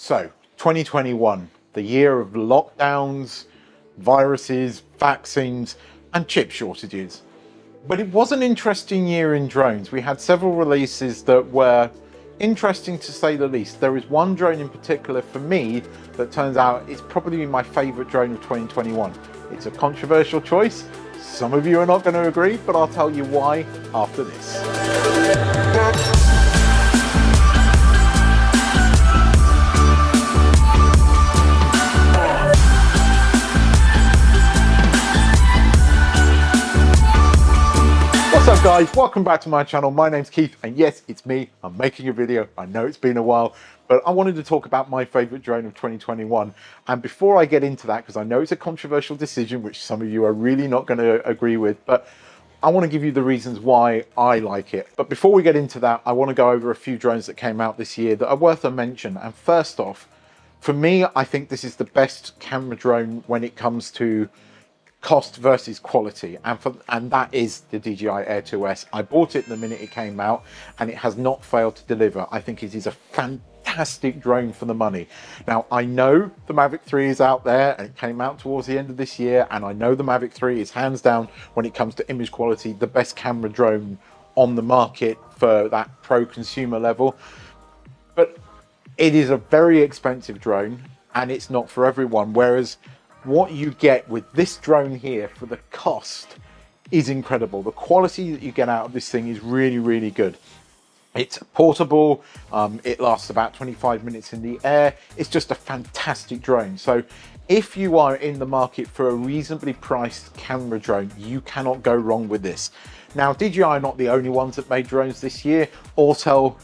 So, 2021, the year of lockdowns, viruses, vaccines, and chip shortages. But it was an interesting year in drones. We had several releases that were interesting to say the least. There is one drone in particular for me that turns out it's probably my favorite drone of 2021. It's a controversial choice. Some of you are not going to agree, but I'll tell you why after this. What's up guys, welcome back to my channel. My name's Keith and yes, it's me. I'm making a video. I know it's been a while, but I wanted to talk about my favorite drone of 2021. And before I get into that, because I know it's a controversial decision, which some of you are really not going to agree with, but I want to give you the reasons why I like it. But before we get into that, I want to go over a few drones that came out this year that are worth a mention. And first off, for me, I think this is the best camera drone when it comes to cost versus quality, and that is the DJI Air 2S. I bought it the minute it came out and it has not failed to deliver. I think it is a fantastic drone for the money. Now, I know the Mavic 3 is out there and it came out towards the end of this year, and I know the Mavic 3 is hands down, when it comes to image quality, the best camera drone on the market for that pro consumer level. But it is a very expensive drone and it's not for everyone, whereas what you get with this drone here for the cost is incredible. The quality that you get out of this thing is really, really good. It's portable, it lasts about 25 minutes in the air. It's just a fantastic drone. So if you are in the market for a reasonably priced camera drone, you cannot go wrong with this. Now, DJI are not the only ones that made drones this year. Autel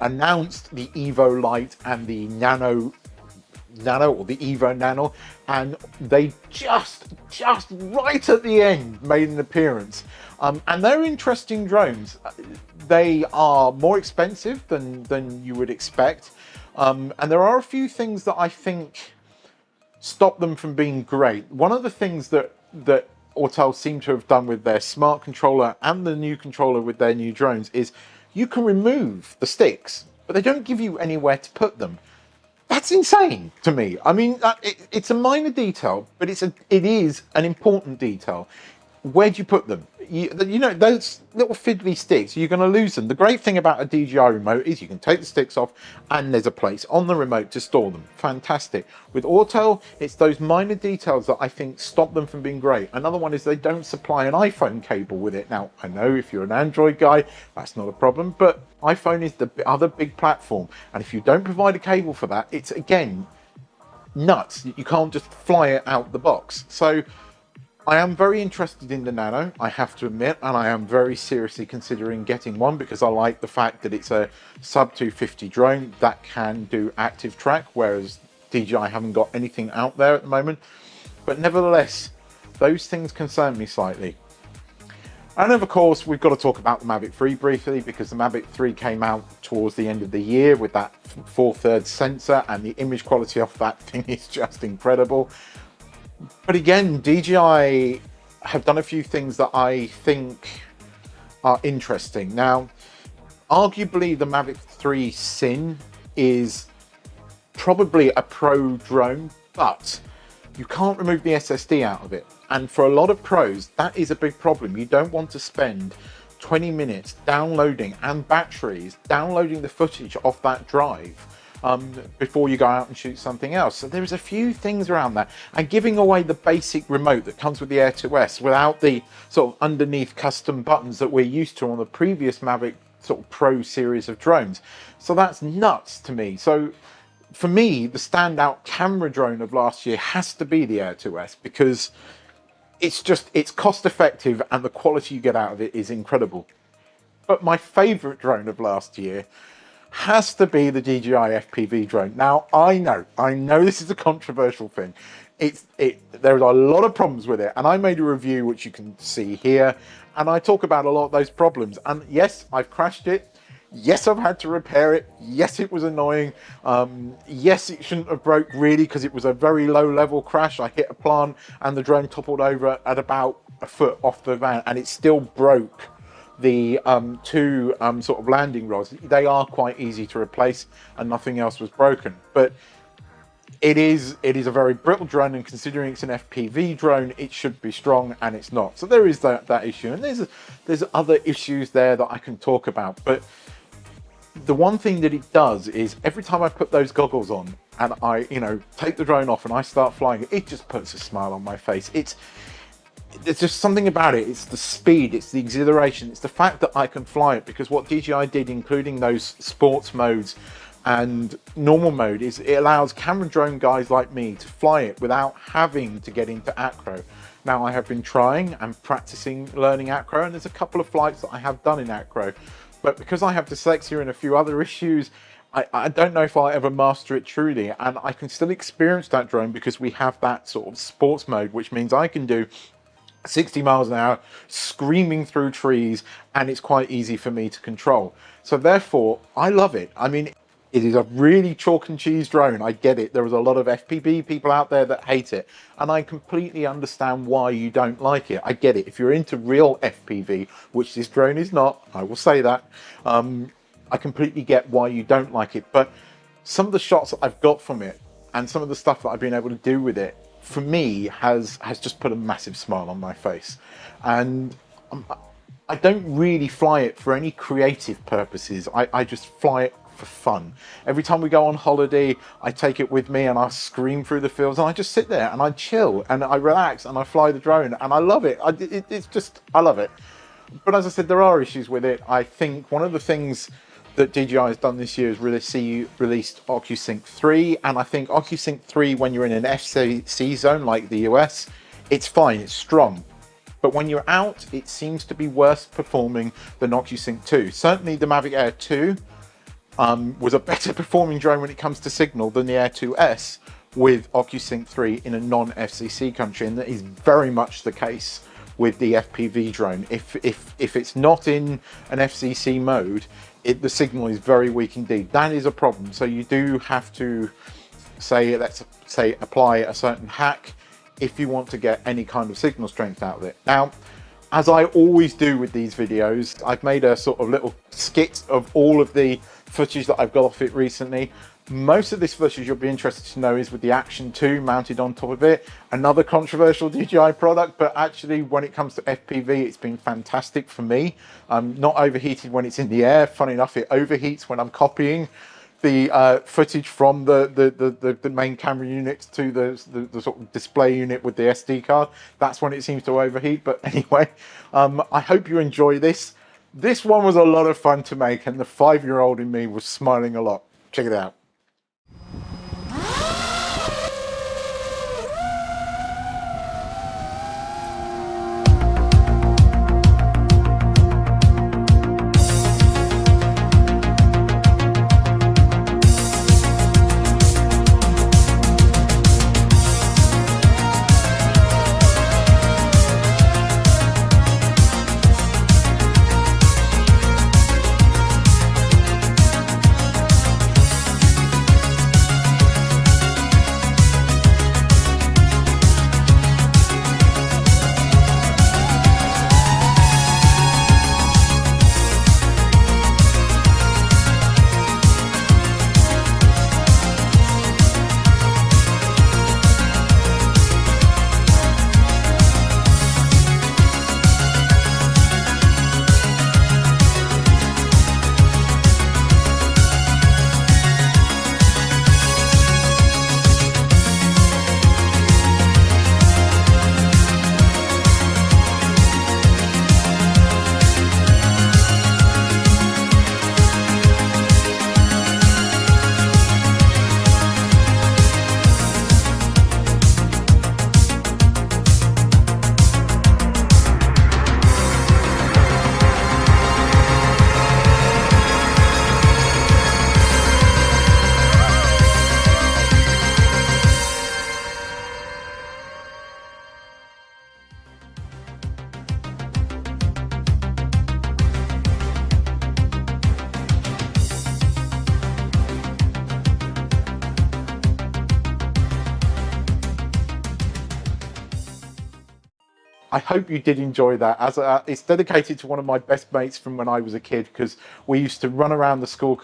announced the Evo Lite and the Nano or the Evo Nano, and they just right at the end made an appearance, and they're interesting drones. They are more expensive than you would expect, and there are a few things that I think stop them from being great. One of the things that Autel seem to have done with their smart controller and the new controller with their new drones is you can remove the sticks, but they don't give you anywhere to put them. That's insane to me. I mean, it's a minor detail, but it is an important detail. Where do you put them? You know, those little fiddly sticks, you're going to lose them. The great thing about a DJI remote is you can take the sticks off and there's a place on the remote to store them. Fantastic. With Autel, it's those minor details that I think stop them from being great. Another one is they don't supply an iPhone cable with it. Now, I know if you're an Android guy, that's not a problem, but iPhone is the other big platform. And if you don't provide a cable for that, it's, again, nuts. You can't just fly it out the box. So I am very interested in the Nano, I have to admit, and I am very seriously considering getting one because I like the fact that it's a sub 250 drone that can do active track, whereas DJI haven't got anything out there at the moment. But nevertheless, those things concern me slightly. And of course, we've got to talk about the Mavic 3 briefly, because the Mavic 3 came out towards the end of the year with that 4/3 sensor, and the image quality of that thing is just incredible. But again, DJI have done a few things that I think are interesting. Now, arguably the Mavic 3 Sin is probably a pro drone, but you can't remove the SSD out of it. And for a lot of pros, that is a big problem. You don't want to spend 20 minutes downloading and batteries, downloading the footage off that drive before you go out and shoot something else. So there's a few things around that, and giving away the basic remote that comes with the Air 2S without the sort of underneath custom buttons that we're used to on the previous Mavic sort of Pro series of drones. So that's nuts to me. So for me, the standout camera drone of last year has to be the Air 2S, because it's cost effective and the quality you get out of it is incredible. But my favorite drone of last year has to be the DJI FPV drone. Now, I know this is a controversial thing. There's a lot of problems with it, and I made a review which you can see here, and I talk about a lot of those problems. And yes, I've crashed it. Yes, I've had to repair it. Yes, it was annoying. Yes, it shouldn't have broke really, because it was a very low level crash. I hit a plant and the drone toppled over at about a foot off the van, and it still broke the two sort of landing rods, they are quite easy to replace and nothing else was broken. But it is a very brittle drone, and considering it's an FPV drone, it should be strong, and it's not. So there is that issue, and there's other issues there that I can talk about. But the one thing that it does is every time I put those goggles on and I, take the drone off and I start flying, it just puts a smile on my face. There's just something about it. It's the speed, it's the exhilaration, it's the fact that I can fly it, because what DJI did, including those sports modes and normal mode, is it allows camera drone guys like me to fly it without having to get into acro. Now, I have been trying and practicing learning acro, and there's a couple of flights that I have done in acro, but because I have dyslexia and a few other issues, I don't know if I'll ever master it truly. And I can still experience that drone because we have that sort of sports mode, which means I can do 60 miles an hour screaming through trees, and it's quite easy for me to control. So therefore, I love it. I mean, it is a really chalk and cheese drone. I get it. There is a lot of FPV people out there that hate it, and I completely understand why you don't like it. I get it. If you're into real FPV, which this drone is not, I will say that, I completely get why you don't like it. But some of the shots that I've got from it and some of the stuff that I've been able to do with it, for me, has just put a massive smile on my face. And I don't really fly it for any creative purposes. I just fly it for fun. Every time we go on holiday, I take it with me and I scream through the fields, and I just sit there and I chill and I relax and I fly the drone, and I love it. I love it. But as I said, there are issues with it. I think one of the things that DJI has done this year is released OcuSync 3, and I think OcuSync 3, when you're in an FCC zone like the US, it's fine, it's strong. But when you're out, it seems to be worse performing than OcuSync 2. Certainly the Mavic Air 2 was a better performing drone when it comes to signal than the Air 2S with OcuSync 3 in a non-FCC country, and that is very much the case with the FPV drone. If it's not in an FCC mode, the signal is very weak indeed. That is a problem. So you do have to let's say apply a certain hack if you want to get any kind of signal strength out of it. Now, as I always do with these videos, I've made a sort of little skit of all of the footage that I've got off it recently. Most of this footage, you'll be interested to know, is with the Action 2 mounted on top of it. Another controversial DJI product, but actually when it comes to FPV, it's been fantastic for me. Not overheated when it's in the air. Funny enough, it overheats when I'm copying the footage from the main camera unit to the sort of display unit with the SD card. That's when it seems to overheat. But anyway, I hope you enjoy this. This one was a lot of fun to make, and the 5-year-old in me was smiling a lot. Check it out. I hope you did enjoy that. As it's dedicated to one of my best mates from when I was a kid, because we used to run around the school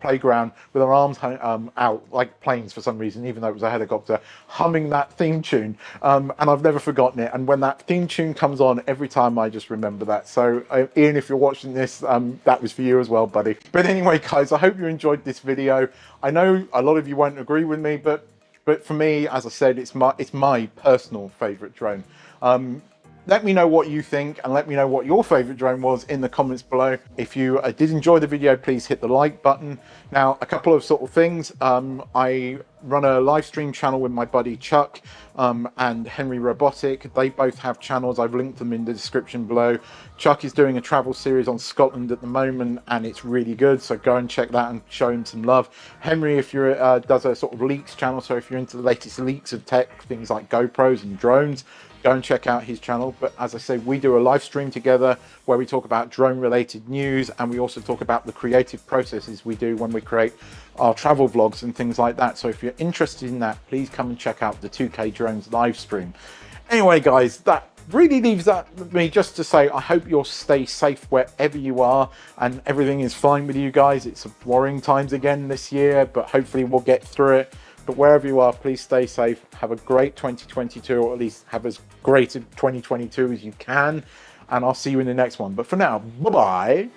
playground with our arms out like planes for some reason, even though it was a helicopter, humming that theme tune. And I've never forgotten it. And when that theme tune comes on, every time I just remember that. So Ian, if you're watching this, that was for you as well, buddy. But anyway, guys, I hope you enjoyed this video. I know a lot of you won't agree with me, but for me, as I said, it's my personal favorite drone. Let me know what you think, and let me know what your favorite drone was in the comments below. If you did enjoy the video, please hit the like button. Now, a couple of sort of things. I run a live stream channel with my buddy Chuck and Henry Robotic. They both have channels. I've linked them in the description below. Chuck is doing a travel series on Scotland at the moment, and it's really good, so go and check that and show him some love. Henry, if you're does a sort of leaks channel, so if you're into the latest leaks of tech, things like GoPros and drones, go and check out his channel. But as I said, we do a live stream together where we talk about drone related news, and we also talk about the creative processes we do when we create our travel vlogs and things like that. So if you're interested in that, please come and check out the 2K Drones live stream. Anyway, guys, that really leaves that with me just to say I hope you'll stay safe wherever you are and everything is fine with you guys. It's worrying times again this year, but hopefully we'll get through it. But wherever you are, please stay safe. Have a great 2022, or at least have as great a 2022 as you can. And I'll see you in the next one. But for now, bye-bye.